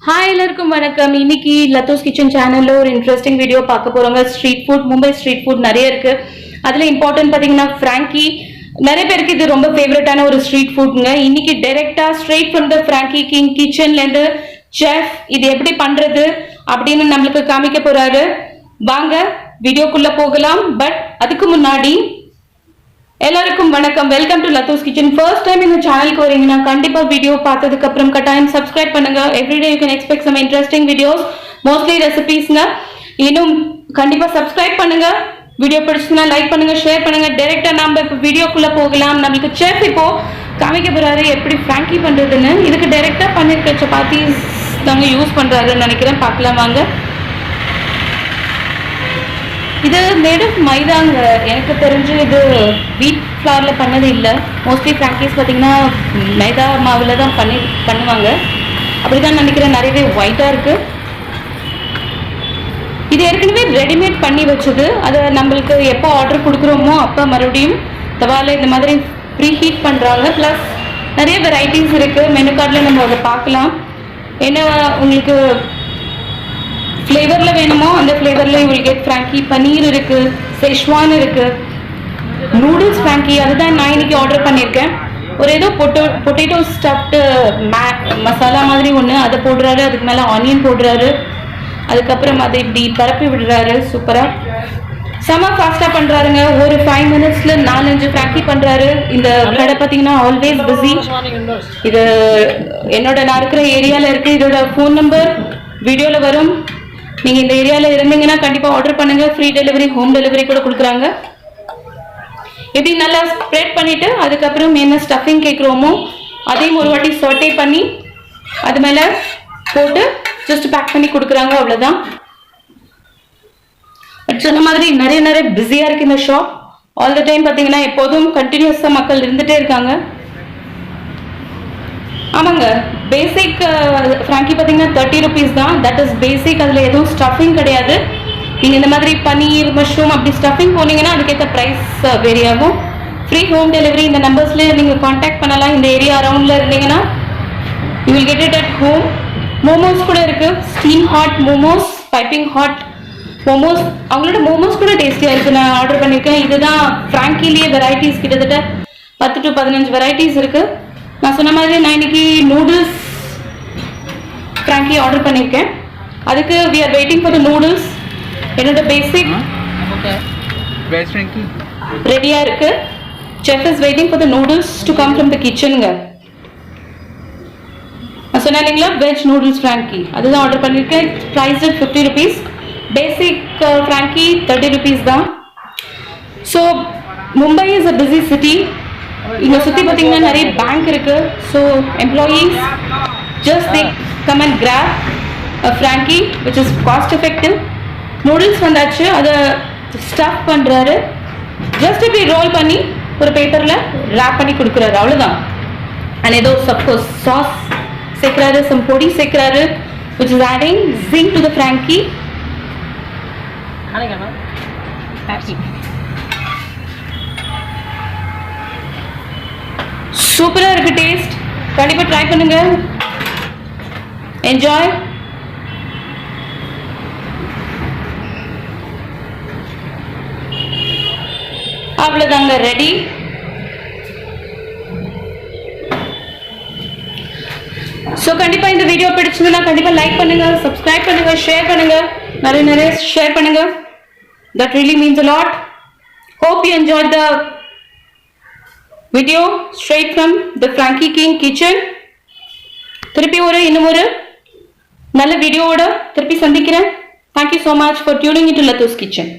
Hi எல்லாருக்கும் வணக்கம். இன்னைக்கு லத்தோஸ் கிச்சன் சேனல்ல ஒரு இன்ட்ரெஸ்டிங் வீடியோ பார்க்க போறோங்க. Street food, Mumbai street food நிறைய இருக்கு. அதுல இம்பார்ட்டன்ட் பாத்தீங்கன்னா ஃப்ராங்கி. நிறைய பேருக்கு இது ரொம்ப ஃபேவரட்டான ஒரு ஸ்ட்ரீட் ஃபுட்ங்க. இன்னைக்கு டைரக்டா straight from the Frankie king கிச்சன்ல இருந்து செஃப் இது எப்படி பண்றது அப்படின்னு நம்மளுக்கு காமிக்க போறாரு. வாங்க வீடியோக்குள்ள போகலாம். பட் அதுக்கு முன்னாடி எல்லாருக்கும் வணக்கம். வெல்கம் டு லத்தோஸ் கிச்சன். ஃபர்ஸ்ட் டைம் இந்த சேனலுக்கு வரீங்கன்னா கண்டிப்பா வீடியோ பார்த்ததுக்கு அப்புறம் கட்டாயம் சப்ஸ்கிரைப் பண்ணுங்க. Everyday you can expect some interesting videos, mostly ரெசிபீஸ்ங்க. இன்னும் கண்டிப்பா சப்ஸ்கிரைப் பண்ணுங்க. வீடியோ பிடிச்சுன்னா லைக் பண்ணுங்க, ஷேர் பண்ணுங்க. டைரக்டா நம்ம இப்போ வீடியோக்குள்ள போகலாம். நம்மளுக்கு செஃப் இப்போ காமிக்க போறாரு எப்படி ஃப்ராங்கி பண்றதுன்னு. இதுக்கு டைரக்டா பண்ணிருக்க சப்பாத்திஸ் தாங்க யூஸ் பண்றாருன்னு நினைக்கிறேன். பார்க்கலாம் வாங்க. இது மேட் ஆஃப் மைதாங்க. எனக்கு தெரிஞ்சு இது வீட் ஃப்ளார்ல பண்ணது இல்லை. மோஸ்ட்லி ஃப்ராங்கீஸ் பார்த்தீங்கன்னா மைதா மாவில் தான் பண்ணுவாங்க. அப்படிதான் நினைக்கிறேன். நிறையவே ஒயிட்டாக இருக்கு. இது ஏற்கனவே ரெடிமேட் பண்ணி வச்சது. அதை நம்மளுக்கு எப்போ ஆர்டர் கொடுக்குறோமோ அப்போ மறுபடியும் தவால இந்த மாதிரி ப்ரீ ஹீட் பண்ணுறாங்க. ப்ளஸ் நிறைய வெரைட்டிஸ் இருக்கு. மெனு கார்டில் நம்ம அதை பார்க்கலாம். என்ன உங்களுக்கு ஃப்ளேவரில் வேணுமோ அந்த ஃப்ளேவரில் யூ வில் கெட் ஃப்ராங்கி. பன்னீர் இருக்கு, செஷ்வான் இருக்கு, நூடுல்ஸ் ஃப்ராங்கி. அதுதான் நான் இன்னைக்கு ஆர்டர் பண்ணியிருக்கேன். ஒரு ஏதோ பொட்டேட்டோ ஸ்டஃப்டு மசாலா மாதிரி ஒன்று அதை போடுறாரு. அதுக்கு மேலே ஆனியன் போடுறாரு. அதுக்கப்புறம் அதை இப்படி பரப்பி விடுறாரு. சூப்பராக செம ஃபாஸ்ட்டாக பண்ணுறாருங்க. ஒரு 5 minutesல 4-5 ஃப்ராங்கி பண்ணுறாரு. இந்த கடை பார்த்தீங்கன்னா ஆல்வேஸ் பிஸி. இது நான் இருக்கிற ஏரியாவில் இருக்குது. இதோட ஃபோன் நம்பர் வீடியோவில் வரும். நீங்கள் இந்த ஏரியாவில் இருந்தீங்கன்னா கண்டிப்பாக ஆர்டர் பண்ணுங்க. ஃப்ரீ டெலிவரி, ஹோம் டெலிவரி கூட கொடுக்குறாங்க. இப்படி நல்லா ஸ்ப்ரெட் பண்ணிவிட்டு அதுக்கப்புறம் என்ன ஸ்டஃபிங் கேட்குறோமோ அதையும் ஒரு வாட்டி சோட்டே பண்ணி அது மேலே போட்டு ஜஸ்ட் பேக் பண்ணி கொடுக்குறாங்க. அவ்வளோதான். சொன்ன மாதிரி நிறைய பிஸியாக இருக்குது இந்த ஷாப். ஆல் த டைம் பார்த்தீங்கன்னா எப்போதும் கண்டினியூஸாக மக்கள் இருந்துகிட்டே இருக்காங்க. ஆமாங்க, பேசிக் ஃப்ராங்கி பார்த்தீங்கன்னா 30 rupees தான். தட் இஸ் பேசிக். அதில் எதுவும் ஸ்டஃபிங் கிடையாது. நீங்கள் இந்த மாதிரி பன்னீர், மஷ்ரூம் அப்படி ஸ்டஃபிங் போனீங்கன்னா அதுக்கேற்ற ப்ரைஸ் வேரி ஆகும். Free home delivery. இந்த நம்பர்ஸ்லேயே நீங்கள் காண்டாக்ட் பண்ணலாம். இந்த ஏரியா அரவுண்டில் இருந்தீங்கன்னா you will get it at home. Momos கூட இருக்குது. Steam hot momos, piping hot momos. அவங்களோட மோமோஸ் கூட டேஸ்டியாக இருக்குது. நான் ஆர்டர் பண்ணியிருக்கேன். இதுதான் ஃப்ராங்கிலேயே வெரைட்டிஸ் கிட்டத்தட்ட 10 to 15 வெரைட்டிஸ் இருக்குது. நான் சொன்ன மாதிரி நான் இன்னைக்கு நூடுல்ஸ் ஃப்ராங்கி ஆர்டர் பண்ணியிருக்கேன். அதுக்கு we are waiting for the noodles. என்னோட பேசிக் ரெடியாக இருக்கு. Chef is waiting for the noodles to come from the கிச்சனுங்க. நான் சொன்னேன் இல்லைங்களா, வெஜ் நூடுல்ஸ் ஃப்ராங்கி அதுதான் ஆர்டர் பண்ணியிருக்கேன். Price 50 rupees. Basic frankie 30 rupees தான். So Mumbai is a busy city. இங்கே சுற்றி பார்த்தீங்கன்னா நிறைய பேங்க் இருக்கு. So employees just they come and grab frankie which is cost effective. Noodles வந்தாச்சு. அதை ஸ்டஃப் பண்ணுறாரு. ஜஸ்ட் இப்படி ரோல் பண்ணி ஒரு பேப்பரில் ரேப் பண்ணி கொடுக்குறாரு. அவ்வளோதான். அண்ட் ஏதோ சப்போஸ் சாஸ் சேர்க்குறாரு, சம் பொடி சேர்க்குறாரு which is adding zing to the frankie. சூப்பராக இருக்குது டேஸ்ட். கண்டிப்பாக ட்ரை பண்ணுங்க. என்ஜாய். அவ்வளோதாங்க, ரெடி. ஸோ கண்டிப்பாக இந்த வீடியோ பிடிச்சிருந்தா கண்டிப்பாக லைக் பண்ணுங்க, சப்ஸ்கிரைப் பண்ணுங்க, ஷேர் பண்ணுங்க, நிறைய ஷேர் பண்ணுங்க. That really means a lot. Hope you enjoyed the video straight from the Frankie King kitchen. திருப்பி இன்னும் ஒரு நல்ல வீடியோவோட திருப்பி சந்திக்கிறேன். Thank you so much for tuning into Lato's Kitchen.